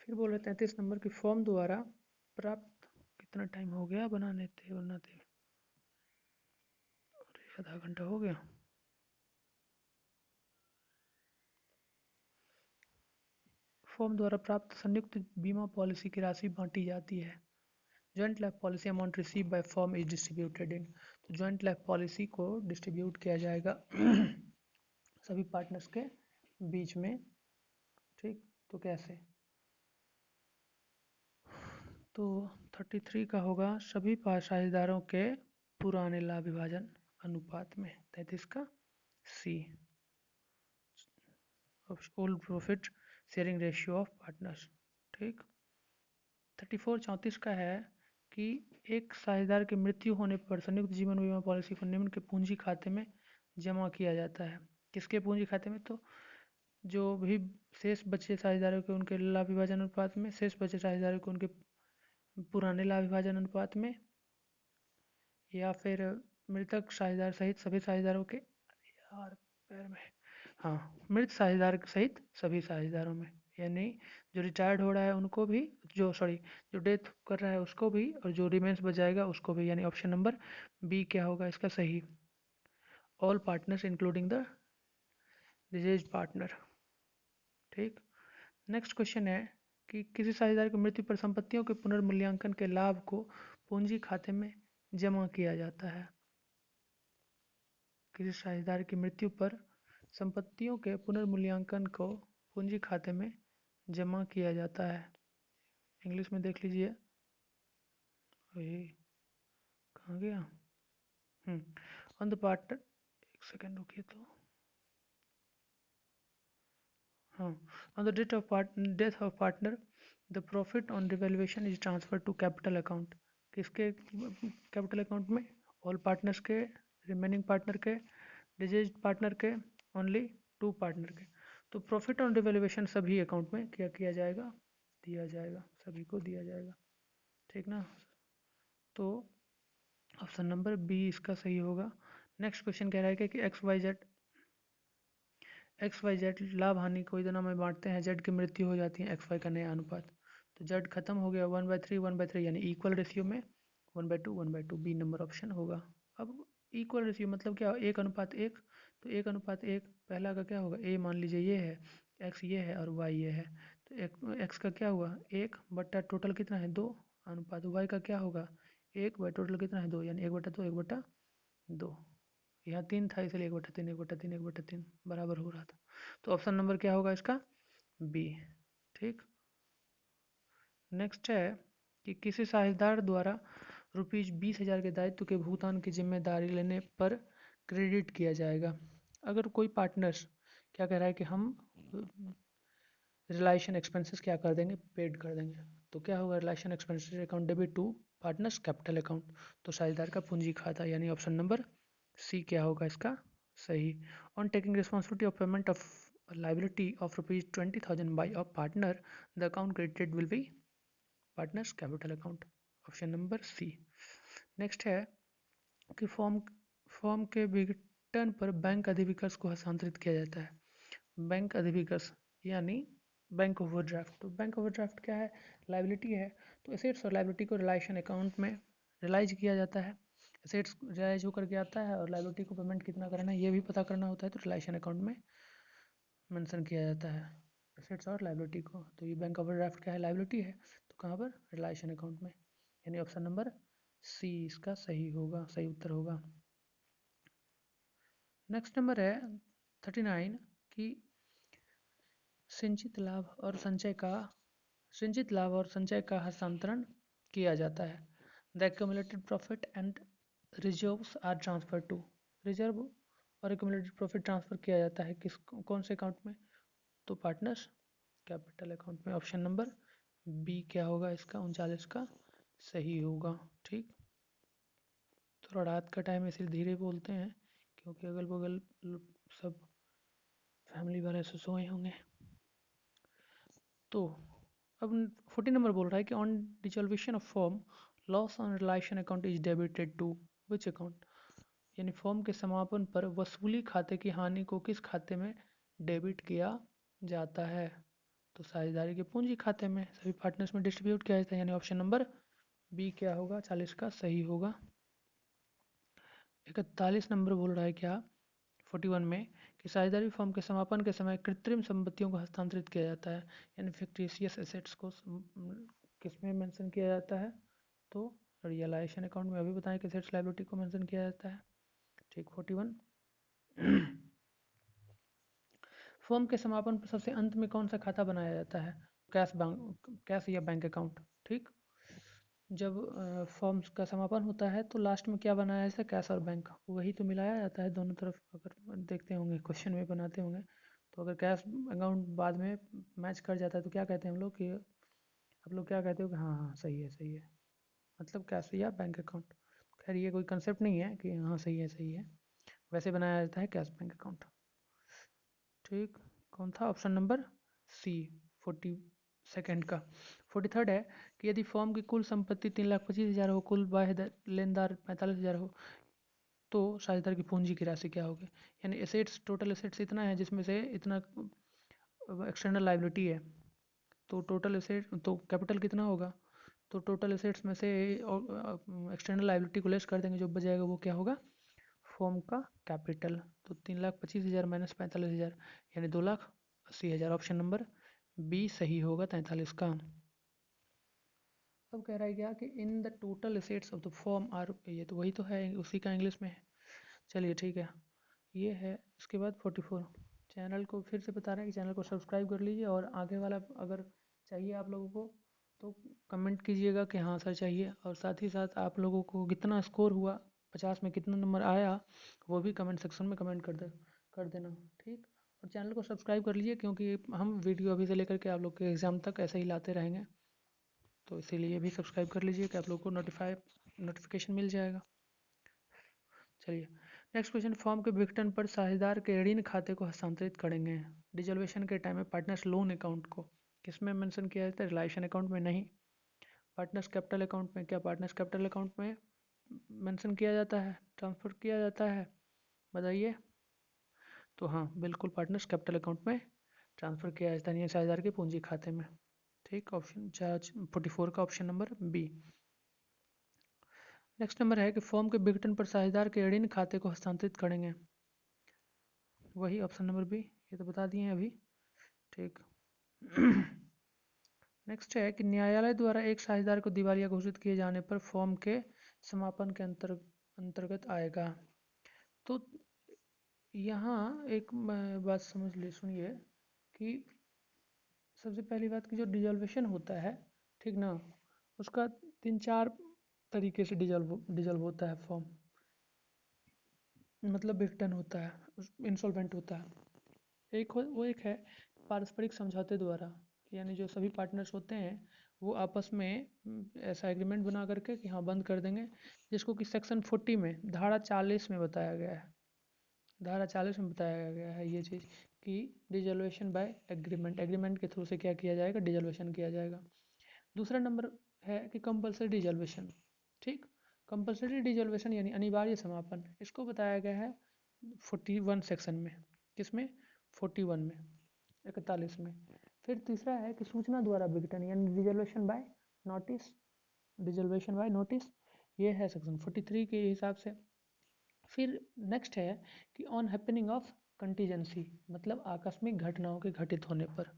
फिर बोल रहे 33 नंबर की फॉर्म द्वारा प्राप्त, कितना टाइम हो गया बनाते आधा घंटा हो गया। फॉर्म द्वारा प्राप्त संयुक्त बीमा पॉलिसी की राशि बांटी जाती है। Joint life policy amount receive by form is distributed in. तो जॉइंट लाइफ पॉलिसी को डिस्ट्रीब्यूट किया जाएगा सभी पार्टनर्स के बीच में, ठीक। तो कैसे? तो 33 का होगा सभी साझेदारों के पुराने लाभ विभाजन अनुपात में, 33 का see, old profit sharing ratio of partners. ठीक। 34 का है कि एक साझेदार की मृत्यु होने पर संयुक्त जीवन बीमा पॉलिसी को निम्न के पूंजी खाते में जमा किया जाता है। किसके पूंजी खाते में? तो जो भी शेष बचे साझेदारों के उनके लाभ विभाजन अनुपात में, शेष बचे साझेदारों के उनके पुराने लाभ विभाजन अनुपात में, या फिर मृतक साझेदार सहित सभी साझेदारों के, यार पैर में, हाँ, मृत साझेदार सहित सभी साझेदारों में, यानी जो रिटायर्ड हो रहा है उनको भी, जो डेथ कर रहा है उसको भी, और जो रिमेंस बच जाएगा उसको भी, यानी ऑप्शन नंबर बी क्या होगा इसका सही, all partners including the disease partner. ठीक। नेक्स्ट क्वेश्चन है कि किसी साझेदार की मृत्यु पर संपत्तियों के पुनर्मूल्यांकन के लाभ को पूंजी खाते में जमा किया जाता है। किसी साझेदार की मृत्यु पर संपत्तियों के पुनर्मूल्यांकन को पूंजी खाते में जमा किया जाता है। इंग्लिश में देख लीजिए, वही कहाँ गया, ऑन द पार्ट, एक सेकेंड रुकिए तो, हाँ, on the death of partner the profit on revaluation is transfer to capital account. किसके कैपिटल अकाउंट में? ऑल पार्टनर्स के, रिमेनिंग पार्टनर के, डिजीज पार्टनर के, ओनली 2 पार्टनर के। तो प्रॉफिट ऑन रिवैल्यूएशन सभी अकाउंट में क्या किया जाएगा? दिया जाएगा, सभी को दिया जाएगा। ठीक ना? तो ऑप्शन नंबर बी इसका सही होगा। नेक्स्ट क्वेश्चन कह रहा है कि एक्स वाई जेड लाभ हानि को इतना में बांटते हैं, जेड की मृत्यु हो जाती है, एक्स वाई का नया अनुपात। तो जेड खत्म हो गया, 1/3 यानी इक्वल रेशियो में 1/2 बी नंबर ऑप्शन होगा। अब इक्वल रेशियो मतलब क्या? 1:1, तो 1:1 पहला का क्या होगा? ए मान लीजिए ये है, एक्स ये है और वाई ये है, तो एक्स का क्या हुआ? 1 बट्टा टोटल कितना है? 2 अनुपात वाई का क्या होगा? 1 बाई टोटल कितना है? 2, यानी 1/2 1/2। यहाँ 3 था इसलिए 1/3 1/3 1/3 बराबर हो रहा था। तो ऑप्शन नंबर क्या होगा इसका? बी। ठीक। नेक्स्ट है कि किसी साझेदार द्वारा ₹20,000 के दायित्व के भुगतान की जिम्मेदारी लेने पर क्रेडिट किया जाएगा। अगर कोई पार्टनर्स क्या कह रहा है कि हम रिलाइशन एक्सपेंसेस क्या कर देंगे? पेड कर देंगे। तो क्या होगा? Realisation expenses account debit to partners capital account, तो साझेदार का पूंजी खाता, यानी ऑप्शन नंबर सी क्या होगा इसका सही। On taking responsibility of payment of liability of ₹20,000 by a partner, the account credited will be partners capital account, option number C. Next है कि फॉर्म के विघटन पर बैंक अधिविकर्ष को हस्तांतरित किया जाता है। बैंक अधिविकर्ष यानी बैंक ओवरड्राफ्ट। तो बैंक ओवरड्राफ्ट क्या है? लाइबिलिटी है, तो एसेट्स और लाइबिलिटी को रिलाइशन अकाउंट में रिलाइज किया जाता है। एसेट्स रिलाइज होकर के आता है और लाइबिलिटी को पेमेंट कितना करना है ये भी पता करना होता है, तो रिलाइशन अकाउंट में मेंशन किया जाता है एसेट्स और लाइबिलिटी को। तो ये बैंक ओवरड्राफ्ट क्या है? लाइबिलिटी है, तो कहाँ पर? रिलाइशन अकाउंट में, यानी ऑप्शन नंबर सी इसका सही होगा, सही उत्तर होगा। नेक्स्ट नंबर है 39 कि संचित लाभ और संचय का हस्तांतरण किया जाता है। The accumulated profit and reserves are transfer to, reserve और एक्यूमुलेटेड प्रॉफिट ट्रांसफर किया जाता है कौन से अकाउंट में? तो पार्टनर्स कैपिटल अकाउंट में, ऑप्शन नंबर बी क्या होगा इसका 39 का सही होगा। ठीक। थोड़ा रात का टाइम है इसलिए धीरे बोलते हैं, क्योंकि अगल बगल सब फैमिली वाले से सोए होंगे। तो अब 40 नंबर बोल रहा है कि on dissolution of firm loss on realisation account is debited to which account, यानी फॉर्म के समापन पर वसूली खाते की हानि को किस खाते में डेबिट किया जाता है? तो साझेदारी के पूंजी खाते में सभी पार्टनर्स में डिस्ट्रीब्यूट किया जाता है, यानी ऑप्शन नंबर बी क्या होगा 40 का सही होगा। 41 नंबर बोल रहा है क्या 41 में कि साझेदारी फॉर्म के समापन के समय कृत्रिम संपत्तियों को हस्तांतरित किया जाता है, यानी फिक्टिशियस एसेट्स को किसमें मेंशन किया जाता है? तो रियलाइजेशन अकाउंट में। अभी बताएं कि एसेट्स लायबिलिटी को मेंशन किया जाता है। ठीक। 41 फॉर्म के समापन पर सबसे अंत में कौन सा खाता बनाया जाता है? कैश या बैंक अकाउंट। ठीक। जब फॉर्म्स का समापन होता है तो लास्ट में क्या बनाया है, कैश और बैंक, वही तो मिलाया जाता है दोनों तरफ। अगर देखते होंगे क्वेश्चन में बनाते होंगे तो अगर कैश अकाउंट बाद में मैच कर जाता है तो क्या कहते हैं हम लोग कि आप लोग क्या कहते हो कि हाँ हाँ सही है सही है, मतलब कैश या बैंक अकाउंट। खैर ये कोई कंसेप्ट नहीं है कि हाँ सही है सही है, वैसे बनाया जाता है कैश बैंक अकाउंट। ठीक, कौन था ऑप्शन नंबर सी, 42nd का। 43rd है कि यदि फर्म की कुल संपत्ति 3,25,000 हो, कुल बाह्य लेनदार 45,000 हो, तो साझेदार की पूंजी की राशि क्या होगी। यानी एसेट्स, टोटल एसेट्स इतना है जिसमें से इतना एक्सटर्नल लाइबिलिटी है, तो टोटल एसेट तो कैपिटल कितना होगा, तो टोटल एसेट्स में से एक्सटर्नल लाइबिलिटी को लेस कर देंगे, जो बच जाएगा वो क्या होगा, फर्म का कैपिटल। तो 3,25,000 माइनस 45,000 यानी 2,80,000, ऑप्शन नंबर बी सही होगा 43 का। अब कह रहा है क्या कि in the total assets of the firm are, ये तो वही तो है, उसी का इंग्लिश में है। चलिए ठीक है, ये है। उसके बाद 44, चैनल को फिर से बता रहे हैं कि चैनल को सब्सक्राइब कर लीजिए, और आगे वाला अगर चाहिए आप लोगों को तो कमेंट कीजिएगा कि हाँ सर चाहिए, और साथ ही साथ आप लोगों को कितना स्कोर हुआ, 50 में कितना नंबर आया, वो भी कमेंट सेक्शन में कमेंट कर देना। ठीक, और चैनल को सब्सक्राइब कर लीजिए, क्योंकि हम वीडियो अभी से लेकर के आप लोग के एग्ज़ाम तक ऐसे ही लाते रहेंगे, तो इसीलिए भी सब्सक्राइब कर लीजिए कि आप लोग को नोटिफिकेशन मिल जाएगा। चलिए नेक्स्ट क्वेश्चन, फॉर्म के विघटन पर साझेदार के ऋण खाते को हस्तांतरित करेंगे। डिजोल्यूशन के टाइम में पार्टनर्स लोन अकाउंट को किस में मेंशन किया जाता है, रिलायशन अकाउंट में नहीं, पार्टनर्स कैपिटल अकाउंट में, क्या पार्टनर्स कैपिटल अकाउंट में मेंशन किया जाता है, ट्रांसफ़र किया जाता है, बताइए। तो हाँ बिल्कुल, पार्टनर्स कैपिटल अकाउंट में ट्रांसफ़र किया जाता है साझेदार के पूंजी खाते में। ठीक, ऑप्शन 44 का option number B. Next number है कि फॉर्म के विघटन पर साझेदार के ऋण खाते को हस्तांतरित करेंगे, वही ऑप्शन नंबर बी, ये तो बता दिए हैं अभी। ठीक नेक्स्ट है कि न्यायालय द्वारा एक साझेदार को दिवालिया घोषित किए जाने पर फॉर्म के समापन के अंतर्गत आएगा। तो यहाँ एक बात समझ ले, सुनिए कि सबसे पहली बात कि जो डिजोल्वेशन होता है, ठीक ना, उसका 3-4 तरीके से डिजोल्व होता है फॉर्म, मतलब विघटन होता है, इंसॉल्वेंट होता है। वो एक है पारस्परिक समझौते द्वारा, यानी जो सभी पार्टनर्स होते हैं वो आपस में ऐसा एग्रीमेंट बना करके कि हाँ बंद कर देंगे, जिसको कि सेक्शन 40 में धारा 40 में बताया गया है, धारा 40 में बताया गया है ये चीज़ कि डिजोल्यूशन बाय एग्रीमेंट, एग्रीमेंट के थ्रू से क्या किया जाएगा, डिजोल्यूशन किया जाएगा। दूसरा नंबर है कि कंपलसरी डिजोल्यूशन। ठीक, कंपलसरी डिजोल्यूशन यानी अनिवार्य समापन, इसको बताया गया है 41 सेक्शन में, किसमें, 41 में, 41 में। फिर तीसरा है कि सूचना द्वारा विघटन यानी dissolution by notice, dissolution by notice, ये है सेक्शन 43 के हिसाब से। फिर नेक्स्ट है कि ऑन हैपनिंग ऑफ कंटीजेंसी, मतलब आकस्मिक घटनाओं के घटित होने पर।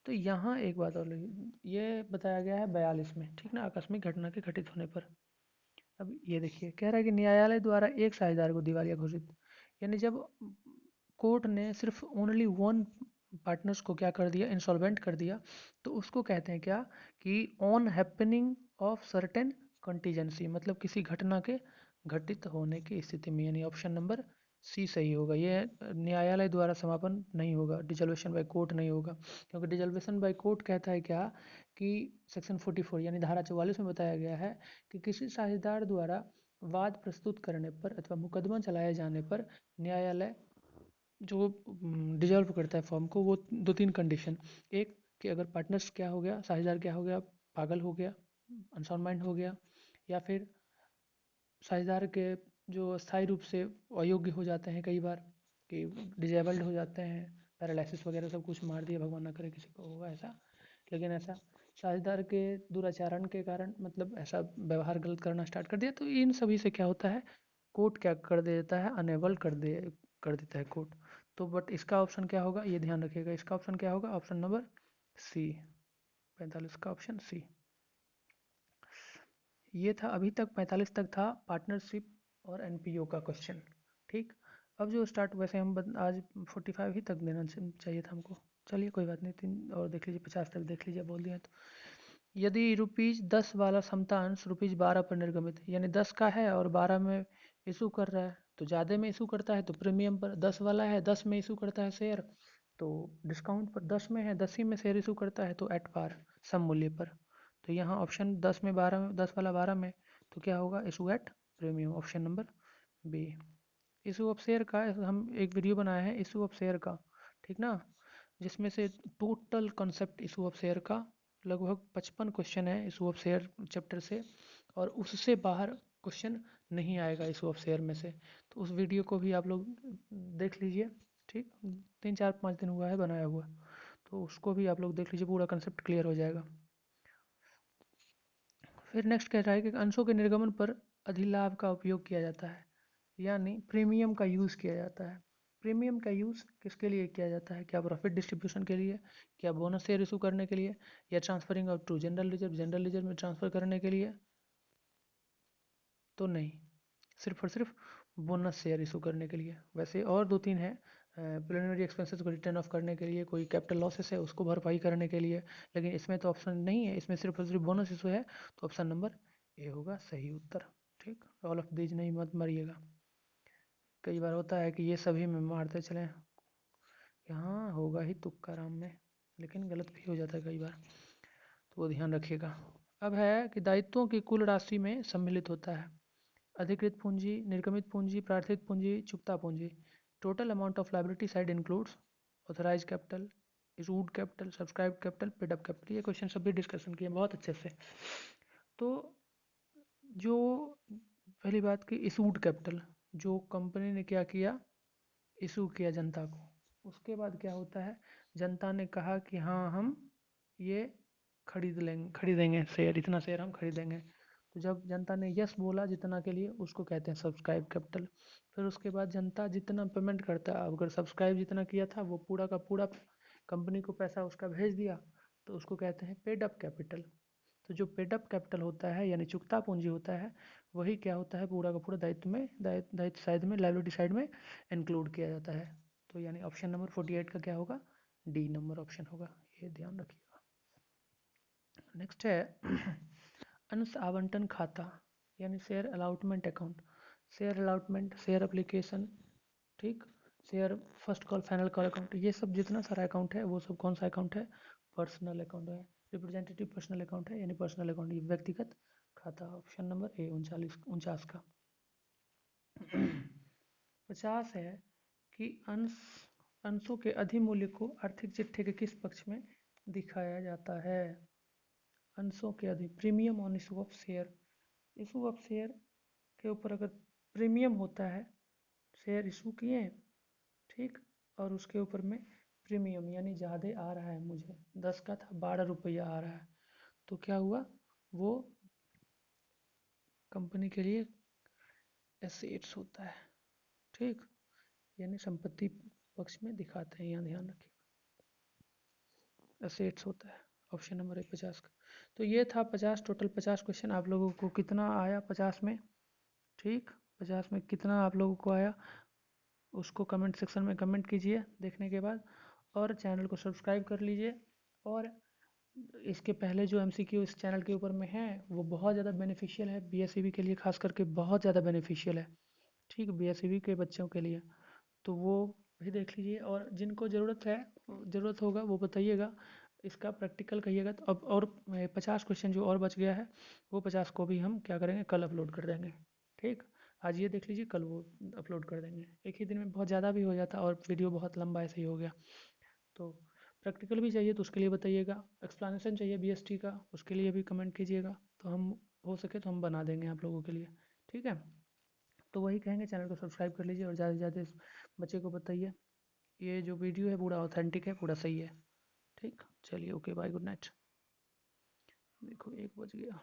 तो यहाँ एक बात और ये बताया गया है 42 में, ठीक ना, आकस्मिक घटना के घटित होने पर। अब ये देखिए कह रहा है कि न्यायालय द्वारा एक साझेदार को दिवालिया घोषित, यानी जब कोर्ट ने सिर्फ ओनली वन पार्टनर्स को क्या कर दिया, इंसॉल्वेंट कर दिया, तो उसको कहते हैं क्या कि on happening of certain contingency, मतलब किसी घटना के घटित होने की स्थिति में, यानी ऑप्शन नंबर सी सही होगा। ये न्यायालय द्वारा समापन नहीं होगा, डिजोल्यूशन बाय कोर्ट नहीं होगा, क्योंकि डिजोल्यूशन बाय कोर्ट कहता है क्या कि सेक्शन 44 यानी धारा 44 में बताया गया है कि किसी साझेदार द्वारा वाद प्रस्तुत करने पर अथवा मुकदमा चलाए जाने पर न्यायालय जो डिजॉल्व करता है फॉर्म को, वो 2-3 कंडीशन, एक कि अगर पार्टनर्स क्या हो गया, साझेदार क्या हो गया, पागल हो गया, अनसाउंड माइंड हो गया, या फिर साझेदार के जो स्थायी रूप से अयोग्य हो जाते हैं, कई बार कि डिजेबल्ड हो जाते हैं, पैरालिसिस वगैरह सब कुछ, मार दिया भगवान ना करे किसी को होगा ऐसा, लेकिन ऐसा साझेदार के दुराचरण के कारण, मतलब ऐसा व्यवहार गलत करना स्टार्ट कर दिया, तो इन सभी से क्या होता है, कोर्ट क्या कर देता है, अनेबल कर देता है कोर्ट। तो बट इसका ऑप्शन क्या होगा, ये ध्यान रखिएगा, इसका ऑप्शन क्या होगा, ऑप्शन नंबर सी, 45 का ऑप्शन सी। ये था, अभी तक 45 तक था पार्टनरशिप और एनपीओ का क्वेश्चन। ठीक, अब जो स्टार्ट, वैसे हम आज 45 ही तक देना चाहिए था हमको, चलिए कोई बात नहीं, 3 और देख लीजिए, 50 तक देख लीजिए, बोल दिया तो। यदि ₹10 वाला समतांश ₹12 पर निर्गमित है, यानी 10 का है और 12 में इशू कर रहा है, तो ज़्यादा में इशू करता है तो प्रीमियम पर, 10 वाला है 10 में इशू करता है शेयर तो डिस्काउंट पर, 10 में है 10 ही में शेयर इशू करता है तो एट पार, सम मूल्य पर। तो यहाँ ऑप्शन 10 में 12 में, 10 वाला 12 में, तो क्या होगा, issue at premium, option number B. Issue of share का हम एक वीडियो बनाया है इशू ऑफ शेयर का, ठीक ना, जिसमें से total concept issue of share का लगभग 55 क्वेश्चन है इशू ऑफ शेयर चैप्टर से, और उससे बाहर क्वेश्चन नहीं आएगा इशू ऑफ शेयर में से। तो उस वीडियो को भी आप लोग देख लीजिए, ठीक, 3 4 5 दिन हुआ है बनाया हुआ, तो उसको भी आप लोग देख लीजिए, पूरा कंसेप्ट क्लियर हो जाएगा। फिर नेक्स्ट कह रहा है कि अंशों के निर्गमन पर अधिलाभ का उपयोग किया जाता है, यानी प्रीमियम का यूज़ किया जाता है। प्रीमियम का यूज़ किसके लिए किया जाता है, क्या प्रॉफिट डिस्ट्रीब्यूशन के लिए, क्या बोनस शेयर इशू करने के लिए, या transferring out to general reserve, general reserve में ट्रांसफ़र करने के लिए, तो नहीं, सिर्फ और सिर्फ बोनस शेयर इशू करने के लिए। वैसे और 2 3 है, प्रिलिमिनरी एक्सपेंसेस को रिटर्न ऑफ करने के लिए, कोई कैपिटल लॉसेस है उसको भरपाई करने के लिए, लेकिन इसमें तो ऑप्शन नहीं है, इसमें सिर्फ और सिर्फ बोनस इशू है, तो ऑप्शन नंबर ए होगा सही उत्तर। ठीक, ऑल ऑफ दीज नहीं मत मारिएगा, कई बार होता है कि ये सभी में मारते चलें, यहाँ होगा ही तुक्का राम में, लेकिन गलत भी हो जाता है कई बार, तो वो ध्यान रखिएगा। अब है कि दायित्वों की कुल राशि में सम्मिलित होता है अधिकृत पूंजी, निर्गमित पूंजी, प्रार्थित पूंजी, चुकता पूंजी। Total amount of liability side includes authorise capital, issued capital, subscribe capital, paid up capital. ये क्वेश्चन सभी डिस्कशन किए बहुत अच्छे से। तो जो पहली बात की इशूड कैपिटल, जो कंपनी ने क्या किया, इशू किया जनता को, उसके बाद क्या होता है, जनता ने कहा कि हाँ हम ये खरीदेंगे शेयर, इतना शेयर हम खरीदेंगे, तो जब जनता ने यस बोला जितना के लिए, उसको कहते हैं सब्सक्राइब कैपिटल। फिर उसके बाद जनता जितना पेमेंट करता है, अगर सब्सक्राइब जितना किया था वो पूरा का पूरा कंपनी को पैसा उसका भेज दिया, तो उसको कहते हैं पेड अप कैपिटल। तो जो पेड अप कैपिटल होता है यानी चुकता पूंजी होता है, वही क्या होता है, पूरा का पूरा दायित्व साइड में, लायबिलिटी साइड में इंक्लूड किया जाता है। तो यानी ऑप्शन नंबर 48 का क्या होगा, डी नंबर ऑप्शन होगा, ये ध्यान रखिएगा। नेक्स्ट है अंश आवंटन खाता, यानी share allotment account, share allotment, share application, ठीक, share first call final call account, ये सब जितना सारा अकाउंट है वो सब कौन सा अकाउंट है, पर्सनल अकाउंट है, रिप्रेजेंटेटिव पर्सनल अकाउंट है, यानी पर्सनल अकाउंट, व्यक्तिगत खाता, ऑप्शन नंबर ए 49 का। 50 है कि अंशों के अधिमूल्य को आर्थिक चिट्ठे के किस पक्ष में दिखाया जाता है। अंशों के अधि premium on issue of share, issue of share के ऊपर अगर प्रीमियम होता है, शेयर इशू किए, ठीक, और उसके ऊपर में प्रीमियम यानी ज़्यादा आ रहा है, मुझे 10 का था 12 रुपया आ रहा है, तो क्या हुआ, वो कंपनी के लिए एसेट्स होता है, ठीक, यानी संपत्ति पक्ष में दिखाते हैं, यहाँ ध्यान रखिए, एसेट्स होता है, ऑप्शन नंबर है 50 का। तो ये था 50, टोटल 50 क्वेश्चन। आप लोगों को कितना आया 50 में, ठीक, 50 में कितना आप लोगों को आया, उसको कमेंट सेक्शन में कमेंट कीजिए देखने के बाद, और चैनल को सब्सक्राइब कर लीजिए। और इसके पहले जो एमसीक्यू इस चैनल के ऊपर में है वो बहुत ज़्यादा बेनिफिशियल है, बीएसईबी के लिए खास करके बहुत ज़्यादा बेनिफिशियल है, ठीक, बीएसईबी के बच्चों के लिए, तो वो भी देख लीजिए, और जिनको ज़रूरत होगा वो बताइएगा, इसका प्रैक्टिकल कहिएगा। तो अब और 50 क्वेश्चन जो और बच गया है, वो 50 को भी हम क्या करेंगे, कल अपलोड कर देंगे, ठीक, आज ये देख लीजिए, कल वो अपलोड कर देंगे, एक ही दिन में बहुत ज़्यादा भी हो जाता और वीडियो बहुत लंबा ऐसे ही हो गया। तो प्रैक्टिकल भी चाहिए तो उसके लिए बताइएगा, एक्सप्लेनेशन चाहिए बीएसटी का, उसके लिए भी कमेंट कीजिएगा, तो हम हो सके तो हम बना देंगे आप लोगों के लिए, ठीक है। तो वही कहेंगे, चैनल को सब्सक्राइब कर लीजिए और ज़्यादा से ज़्यादा इस बच्चे को बताइए, ये जो वीडियो है पूरा ऑथेंटिक है, पूरा सही है, ठीक, चलिए ओके बाय, गुड नाइट। देखो 1 बज गया।